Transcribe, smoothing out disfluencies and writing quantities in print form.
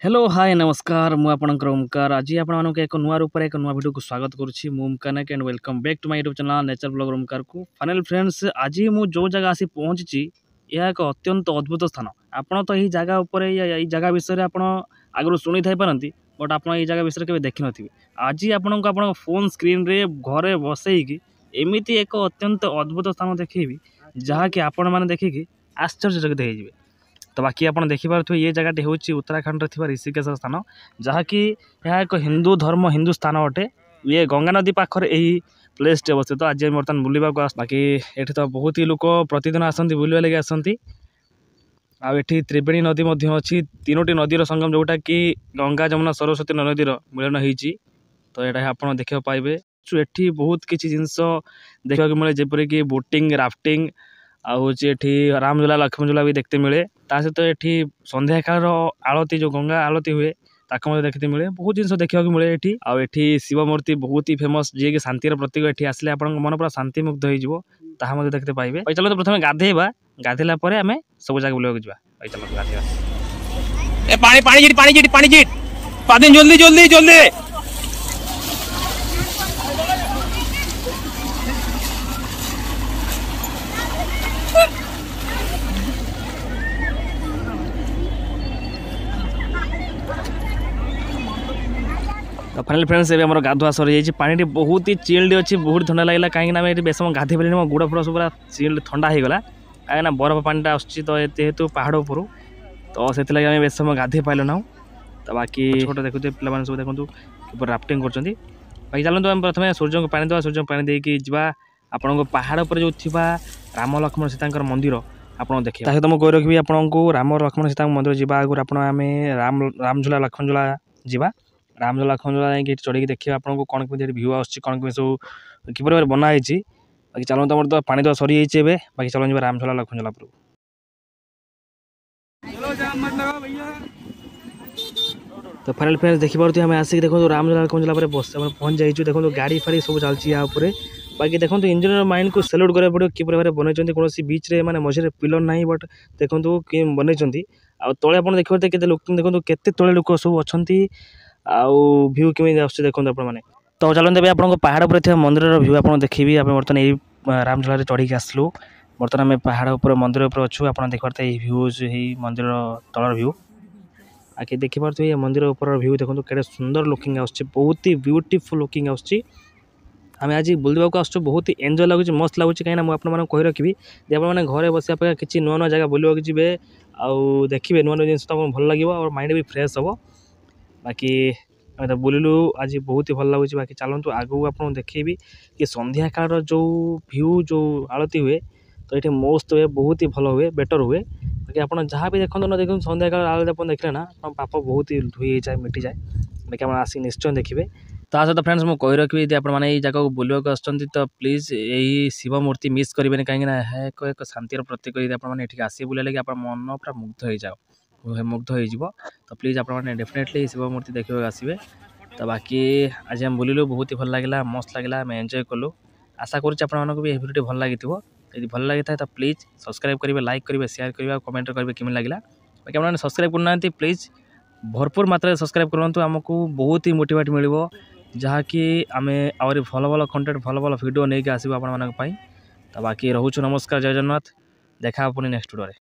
Hello hi नमस्कार मु आपणकर ओमकार आज आपण एक नुआ रूप एक नुआ वीडियो को स्वागत करुच्ची मु Omkar Nayak and welcome back to my YouTube channel nature blogger Omkar को फाइनल फ्रेंड्स आज मु जो जगह आसी पहुंची यह एक अत्यंत अद्भुत स्थान आपण तो यही जगह उपर यही जगह विषय आप आगु शुणी थाई पारती बट आप जगह विषय के देखी नी आज आपण को फोन स्क्रीन रे घरे बसईकी एमती एक अत्यंत अद्भुत स्थान देखी जहाँकि आपण मैंने देखिकी आश्चर्यचकित हो। तो बाकी आप देखिपे ये जगह हूँ उत्तराखंड रे ऋषिकेश स्थान जहाँकि यह एक हिंदू धर्म हिंदू स्थान अटे ये गंगा नदी पाखर यही प्लेस टे अवस्थित। आज बर्तमान बुलवा बाकी ये तो बहुत ही लोक प्रतिदिन आसती बुलवा लगे आसती आठी त्रिवेणी नदी अच्छी तीनोटी नदीर संगम जोटा कि गंगा जमुना सरस्वती नदीर मिलन होती। तो यहाँ आप देखा पाइबे एठी बहुत किसी जिनस देखा मिले जपरिक बोटिंग राफ्टिंग आठी रामझूला लक्ष्मणझूला भी देखते मिले ता सहित ये संध्या काल आलती जो गंगा आलती हुए ताक देखते मिले बहुत जिन देखा मिले ये आठी शिव मूर्ति बहुत ही फेमस जी कि शांतिर प्रतीक ये आसले आप मन पूरा शांति मुग्ध हो देखते पाइबे। चलो तो प्रथम गाधेबा गाधेला आम सब जगह बुलाक जा चलो गाधेबा जल्दी जल्दी जल्दी तो फाइनल फ्रेंड्स एवं गाधुआ सरी जाइए पानी बहुत ही चिल्ड अच्छी बहुत ठंडा लगे कहीं बेस गाधे पारे मो गुड़ फुड़ सब पूरा चिल्ड ठंडा हो गला कहीं बरफ पानीटा आसूँ तो जेहेतु पहाड़ उपरू तो से बेस समय गाधे पाइल ना। तो बाकी छोट देखुए पे सब देखो राफ्टिंग कर बाकी चलते आम प्रथम सूर्य को पानी देवा सूर्य को पानी देकी जा आपण पहाड़ पर जो थी राम लक्ष्मण सीता मंदिर आप देखिए सहित मुझे कही रखी आपको राम लक्ष्मण सीता मंदिर जावा आगे आप रामझूला लक्ष्मणझूला जा रामझूला लक्ष्मणझूला जाकि चढ़ी देखिए आपको कौन कमी भ्यू आसूँ कौन कमी सब किपर बनाई बाकी चलते मोर तो पानी देवा सरी जाइए बाकी चलो रामझूला लक्ष्मणझूला पर। तो फाइनल फ्रेंड्स देखिए आम आसिक देखो रामझूला लक्ष्मणझूला पर बस पहुँच जाइए देखो गाड़ी फाड़ी सब चलती बाकी देखो इंजीनियर माइंड को सैल्यूट करा पड़ो कि बनई कौन बीच रे माने मझे पिलर ना बट देखो कि बनई तले आप देखिए लोक देखो केते तले लोक सब अच्छा भ्यू केमी देखो आपने। तो चलते आप पहाड़ पर मंदिर भ्यू आप देखिए आप बर्तमान यही रामझूला चढ़ी आसलु बर्तमान आम पहाड़ उपर मंदिर उपर अच्छु आप देखिए ये भ्यूज यही मंदिर तलर भ्यू आगे देखिए ये मंदिर उपर भ्यू देखो के सुंदर लुकिंग आस बहुत ही ब्यूटीफुल लुकिंग आम आज बुलवाक आस बहुत ही एंजॉय लगुच मस्त लगुच कहीं मुझे कही रखी आपने घरे बस किसी नुआ नुआ जगह बुलवाक जी देखिए नुआ नुआ जिन भल लगे और माइंड भी फ्रेश हम बाकी तो बुलू आज बहुत ही भल लगुच। बाकी चलतु आगू आप देखी कि संध्या काल जो भ्यू जो आलती हुए तो ये मस्त हुए बहुत ही भल हुए बेटर हुए बाकी आप जहाँ भी देखो ना देखो संध्या काल आलती आप देखले ना पाप बहुत ही धोई जाए मिटी जाए बाकी आप आसिक निश्चय देखिए। ता सहित फ्रेंड्स मुझे कही रखी यदि आपने जगह को बुलवाक आसुँच तो प्लीज यही शिव मूर्ति मिस करेंगे कहीं एक शांतिर प्रतीक यदि आपठी आस बुले लगे आप मन पूरा मुग्ध हो जाओ मुग्ध हो तो प्लीज आपने डेफिनेटली शिव मूर्ति देखा आसवे। तो बाकी आज हम बुलू बहुत ही भल लगे मस्त लगे आम एंजॉय कलु आशा करूँ भी भिडियो भल लगी यदि भल लगी था तो प्लीज सब्सक्राइब करेंगे लाइक करेंगे शेयर करेंगे कमेंट करेंगे केमी लगे बाकी आपने सब्सक्राइब करना प्लीज भरपूर मात्रा सब्सक्राइब करूँ आमको बहुत ही मोटिवेट मिल जहाँकि आम आहरी भल भल कंटेंट भल भल भिडियो नहीं आसो आप। तो बाकी रोचु नमस्कार जय जगन्नाथ देखा पुणी नेक्स्ट वीडियो।